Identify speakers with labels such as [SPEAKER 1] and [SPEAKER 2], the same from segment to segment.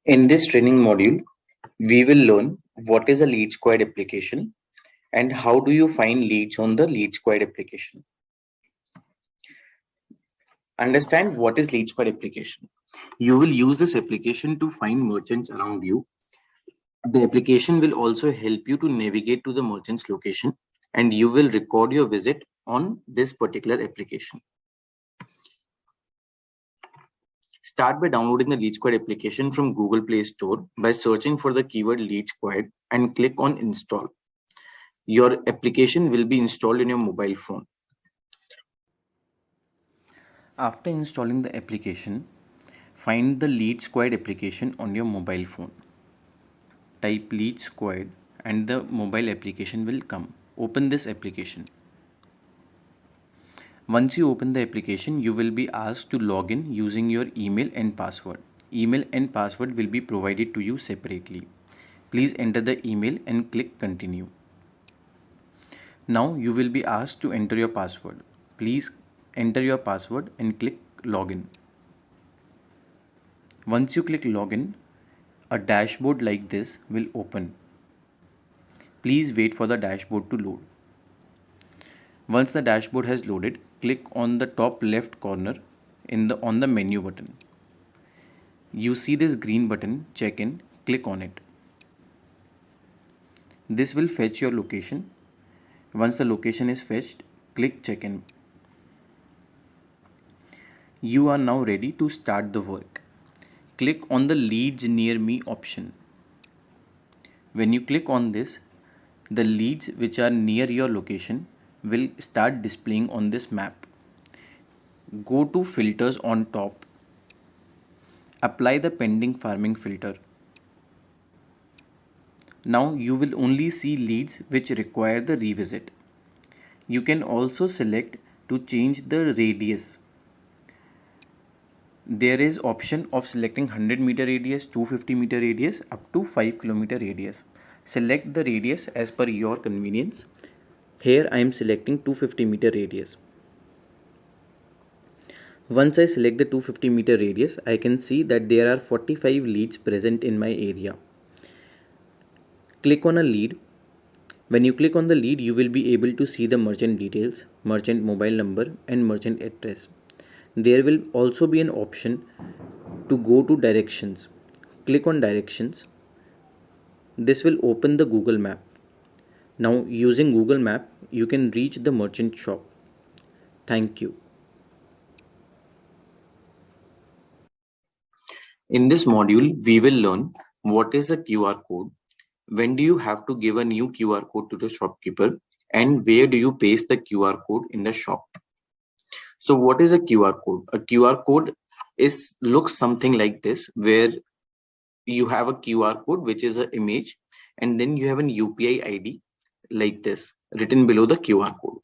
[SPEAKER 1] In this training module, we will learn what is a lead squared application and how do you find leads on the lead squared application. Understand what is lead squared application. You will use this application to find merchants around you. The application will also help you to navigate to the merchant's location and you will record your visit on this particular application. Start by downloading the Lead Squared application from Google Play Store by searching for the keyword Lead Squared and click on Install. Your application will be installed in your mobile phone. After installing the application, find the Lead Squared application on your mobile phone. Type Lead Squared and the mobile application will come. Open this application. Once you open the application, you will be asked to log in using your email and password. Email and password will be provided to you separately. Please enter the email and click continue. Now you will be asked to enter your password. Please enter your password and click login. Once you click login, a dashboard like this will open. Please wait for the dashboard to load. Once the dashboard has loaded, click on the top left corner on the menu button. You see this green button, check in, click on it. This will fetch your location. Once the location is fetched, click check in. You are now ready to start the work. Click on the leads near me option. When you click on this, the leads which are near your location will start displaying on this map. Go to filters on top. Apply the pending farming filter. Now you will only see leads which require the revisit. You can also select to change the radius. There is option of selecting 100-meter radius, 250-meter radius up to 5-kilometer radius. Select the radius as per your convenience. Here I am selecting 250-meter radius. Once I select the 250-meter radius, I can see that there are 45 leads present in my area. Click on a lead. When you click on the lead, you will be able to see the merchant details, merchant mobile number and merchant address. There will also be an option to go to directions. Click on directions. This will open the Google map. Now using Google map, you can reach the merchant shop. Thank you. In this module, we will learn what is a QR code, when do you have to give a new QR code to the shopkeeper, and where do you paste the QR code in the shop. So what is a QR code? A QR code looks something like this, where you have a QR code which is an image and then you have an UPI ID like this written below the QR code.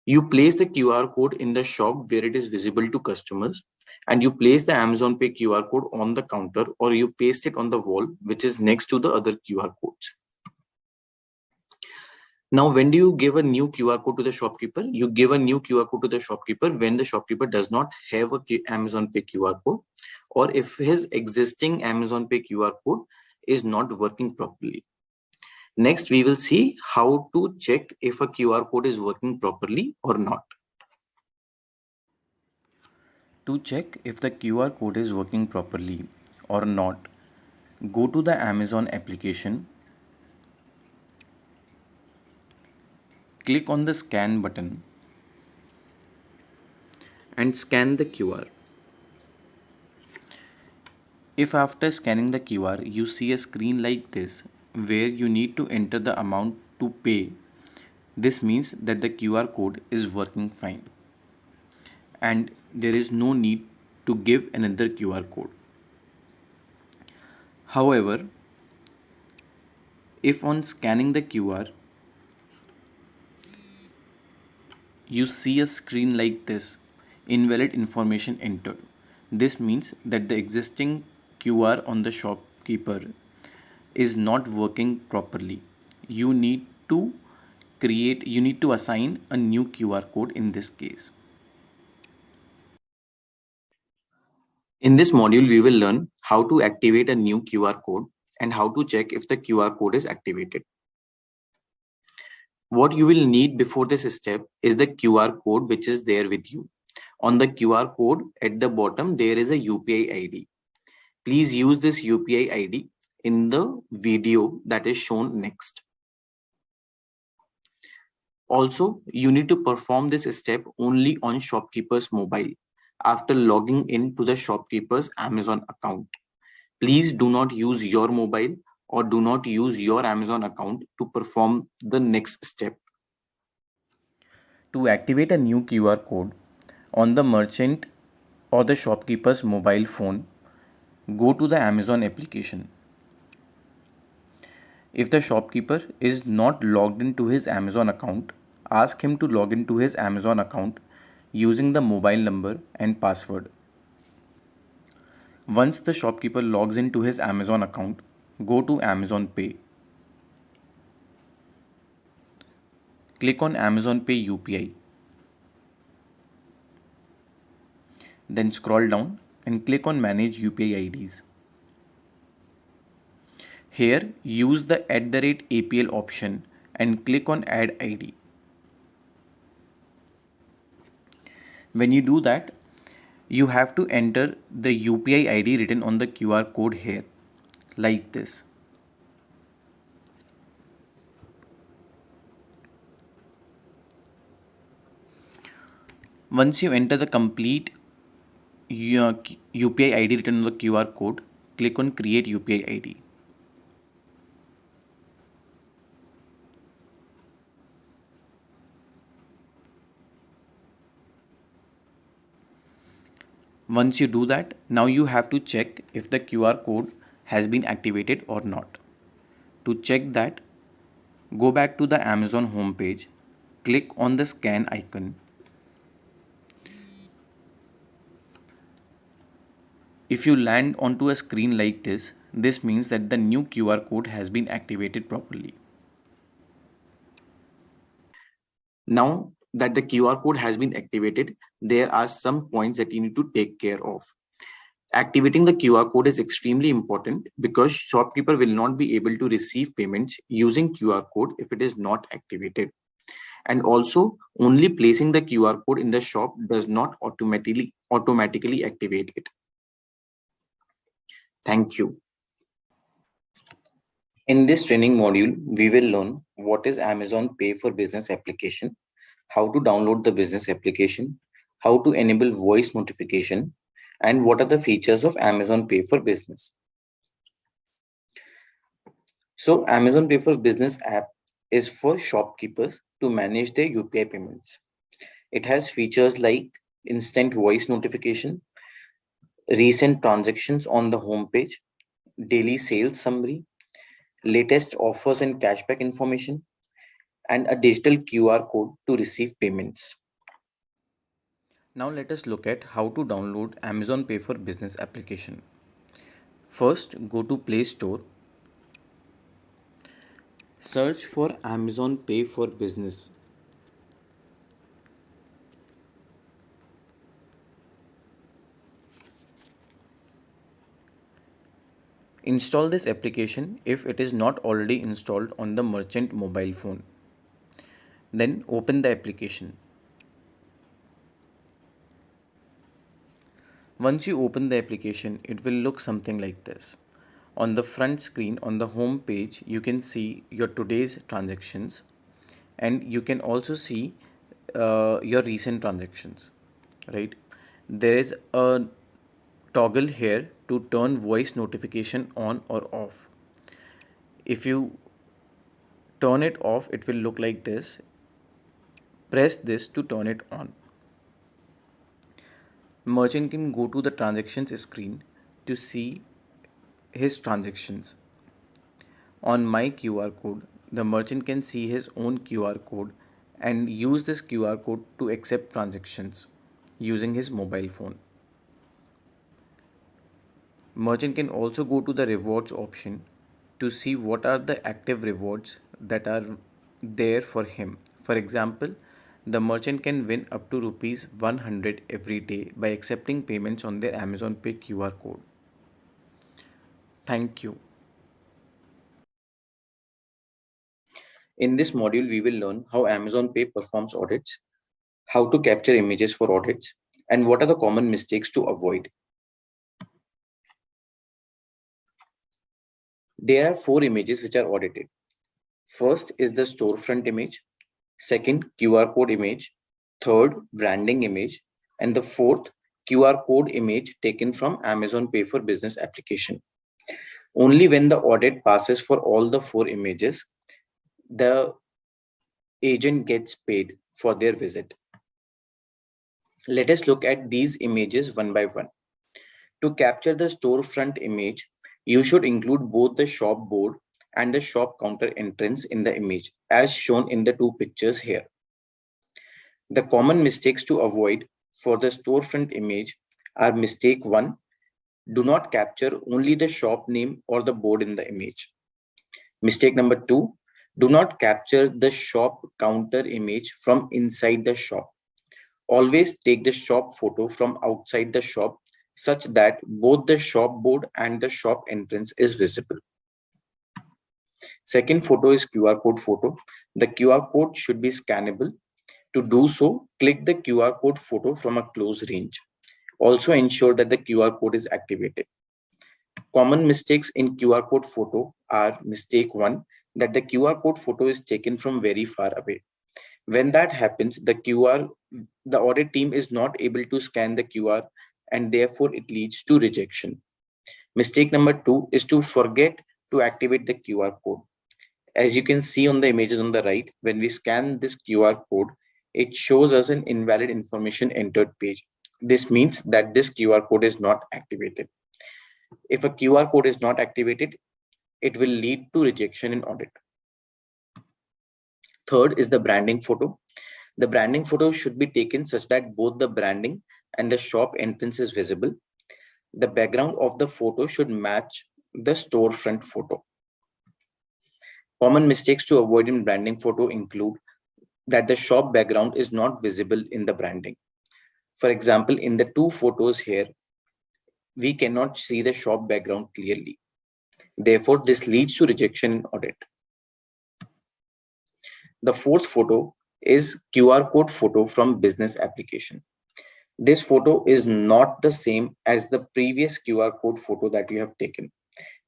[SPEAKER 1] You place the QR code in the shop where it is visible to customers, and you place the Amazon Pay QR code on the counter, or you paste it on the wall which is next to the other QR codes. Now, when do you give a new QR code to the shopkeeper? You give a new QR code to the shopkeeper when the shopkeeper does not have a Amazon Pay QR code, or if his existing Amazon Pay QR code is not working properly. Next, we will see how to check if a QR code is working properly or not. To check if the QR code is working properly or not, go to the Amazon application, click on the scan button and scan the QR. If after scanning the QR you see a screen like this where you need to enter the amount to pay, this means that the QR code is working fine and there is no need to give another QR code. However, if on scanning the QR you see a screen like this, invalid information entered, this means that the existing QR on the shopkeeper is not working properly. You need to assign a new QR code in this case. In this module, we will learn how to activate a new QR code and how to check if the QR code is activated. What you will need before this step is the QR code which is there with you. On the QR code at the bottom, there is a UPI ID. Please use this UPI ID in the video that is shown next. Also, you need to perform this step only on shopkeeper's mobile after logging in to the shopkeeper's Amazon account. Please do not use your mobile or do not use your Amazon account to perform the next step. To activate a new QR code on the merchant or the shopkeeper's mobile phone, go to the Amazon application. If the shopkeeper is not logged into his Amazon account, ask him to log into his Amazon account using the mobile number and password. Once the shopkeeper logs into his Amazon account, go to Amazon Pay. Click on Amazon Pay UPI. Then scroll down and click on Manage UPI IDs. Here, use the @APL option and click on Add ID. When you do that, you have to enter the UPI ID written on the QR code here, like this. Once you enter the complete UPI ID written on the QR code, click on Create UPI ID. Once you do that, now you have to check if the QR code has been activated or not. To check that, go back to the Amazon homepage, click on the scan icon. If you land onto a screen like this means that the new QR code has been activated properly. Now that the QR code has been activated, there are some points that you need to take care of. Activating the QR code is extremely important because shopkeeper will not be able to receive payments using QR code if it is not activated. And also, only placing the QR code in the shop does not automatically activate it. Thank you. In this training module, we will learn what is Amazon Pay for Business application, how to download the business application, how to enable voice notification, and what are the features of Amazon Pay for Business. So Amazon Pay for Business app is for shopkeepers to manage their UPI payments. It has features like instant voice notification, recent transactions on the homepage, daily sales summary, latest offers and cashback information, and a digital QR code to receive payments. Now let us look at how to download Amazon Pay for Business application. First, go to Play Store. Search for Amazon Pay for Business. Install this application if it is not already installed on the merchant mobile phone. Then open the application. Once you open the application, it will look something like this. On the front screen, on the home page, you can see your today's transactions and you can also see your recent transactions, right? There is a toggle here to turn voice notification on or off. If you turn it off, it will look like this. Press this to turn it on. Merchant can go to the transactions screen to see his transactions. On my QR code, the merchant can see his own QR code and use this QR code to accept transactions using his mobile phone. Merchant can also go to the rewards option to see what are the active rewards that are there for him. For example, The merchant can win up to rupees 100 every day by accepting payments on their Amazon Pay QR code. Thank you. In this module, we will learn how Amazon Pay performs audits, how to capture images for audits, and what are the common mistakes to avoid. There are 4 images which are audited. First is the storefront image, second, QR code image, third, branding image, and the fourth, QR code image taken from Amazon Pay for Business application. Only when the audit passes for all the 4 images, the agent gets paid for their visit. Let us look at these images one by one. To capture the storefront image, you should include both the shop board and the shop counter entrance in the image, as shown in the 2 pictures here. The common mistakes to avoid for the storefront image are: mistake 1, do not capture only the shop name or the board in the image. Mistake number 2, do not capture the shop counter image from inside the shop. Always take the shop photo from outside the shop such that both the shop board and the shop entrance is visible. Second photo is QR code photo. The QR code should be scannable. To do so, click the QR code photo from a close range. Also ensure that the QR code is activated. Common mistakes in QR code photo are: mistake 1, that the QR code photo is taken from very far away. When that happens, the audit team is not able to scan the QR and therefore it leads to rejection. Mistake number 2 is to forget to activate the QR code. As you can see on the images on the right, when we scan this QR code, it shows us an invalid information entered page. This means that this QR code is not activated. If a QR code is not activated, it will lead to rejection in audit. Third is the branding photo. The branding photo should be taken such that both the branding and the shop entrance is visible. The background of the photo should match the storefront photo. Common mistakes to avoid in branding photo include that the shop background is not visible in the branding. For example, in the 2 photos here, we cannot see the shop background clearly. Therefore, this leads to rejection in audit. The fourth photo is QR code photo from business application. This photo is not the same as the previous QR code photo that you have taken.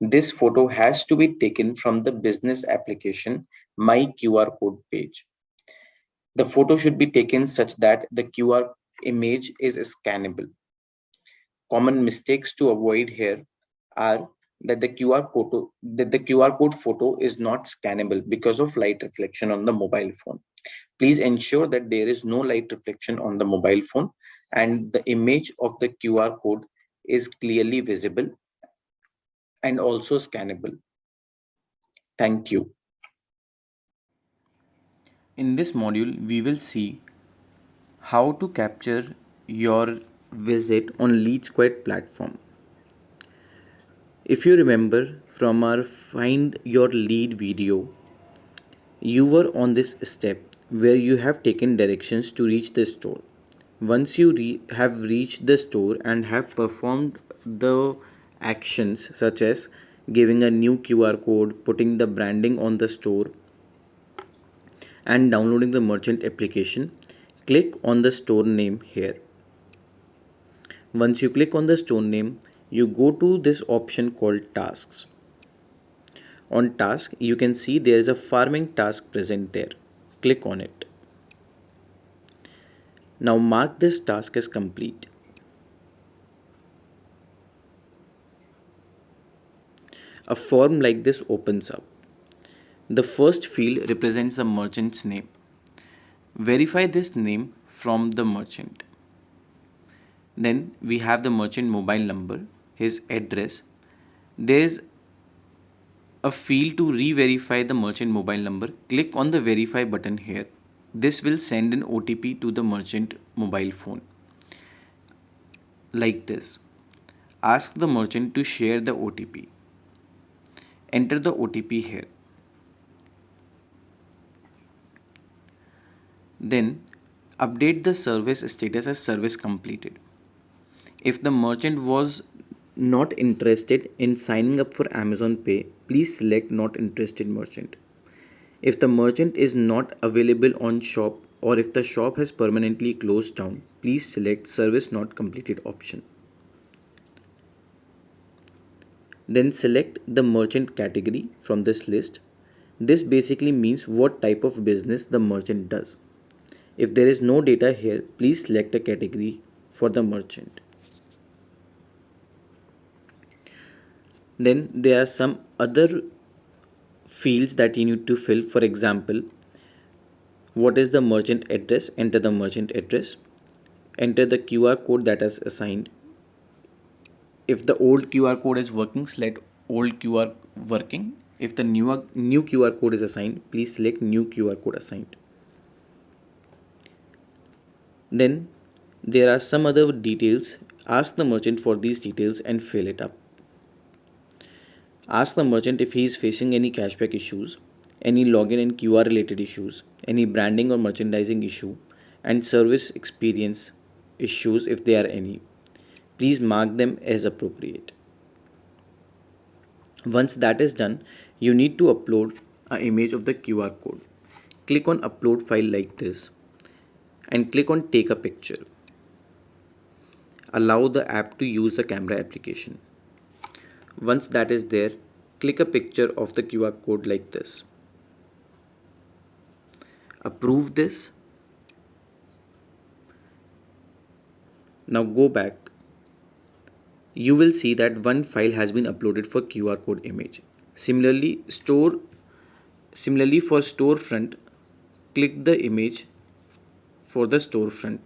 [SPEAKER 1] This photo has to be taken from the business application My QR code page. The photo should be taken such that the QR image is scannable. Common mistakes to avoid here are that the QR code photo is not scannable because of light reflection on the mobile phone. Please ensure that there is no light reflection on the mobile phone and the image of the QR code is clearly visible and also scannable. Thank you. In this module, we will see how to capture your visit on leadsquare platform. If you remember from our find your lead video, you were on this step where you have taken directions to reach the store. Once you have reached the store and have performed the actions such as giving a new QR code, putting the branding on the store, and downloading the merchant application, click on the store name here. Once you click on the store name, you go to this option called tasks. On task, you can see there is a farming task present there. Click on it. Now mark this task as complete. A form like this opens up. The first field represents the merchant's name. Verify this name from the merchant. Then we have the merchant mobile number, his address. There is a field to re-verify the merchant mobile number. Click on the verify button here. This will send an OTP to the merchant mobile phone. Like this. Ask the merchant to share the OTP. Enter the OTP here. Then Update the service status as service completed. If the merchant was not interested in signing up for Amazon Pay, please select not interested merchant. If the merchant is not available on shop or if the shop has permanently closed down, please select service not completed option. Then select the merchant category from this list. This basically means what type of business the merchant does. If there is no data here, please select a category for the merchant. Then there are some other fields that you need to fill. For example, what is the merchant address? Enter the merchant address. Enter the QR code that is assigned. If the old QR code is working, select old QR working. If the new QR code is assigned, please select new QR code assigned. Then there are some other details. Ask the merchant for these details and fill it up. Ask the merchant if he is facing any cashback issues, any login and QR related issues, any branding or merchandising issue, and service experience issues if there are any. Please mark them as appropriate. Once that is done, you need to upload an image of the QR code. Click on upload file like this and click on take a picture. Allow the app to use the camera application. Once that is there, click a picture of the QR code like this. Approve this. Now go back. You will see that one file has been uploaded for QR code image. Similarly for storefront, click the image for the storefront.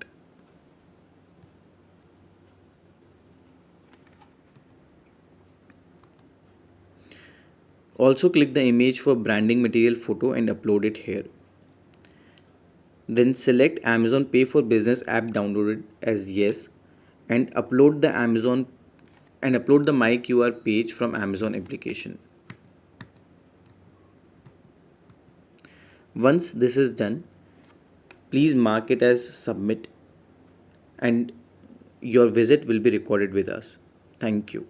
[SPEAKER 1] Also click the image for branding material photo and upload it here. Then select Amazon Pay for Business app downloaded as yes and upload the My QR page from Amazon application. Once this is done, please mark it as submit and your visit will be recorded with us. Thank you.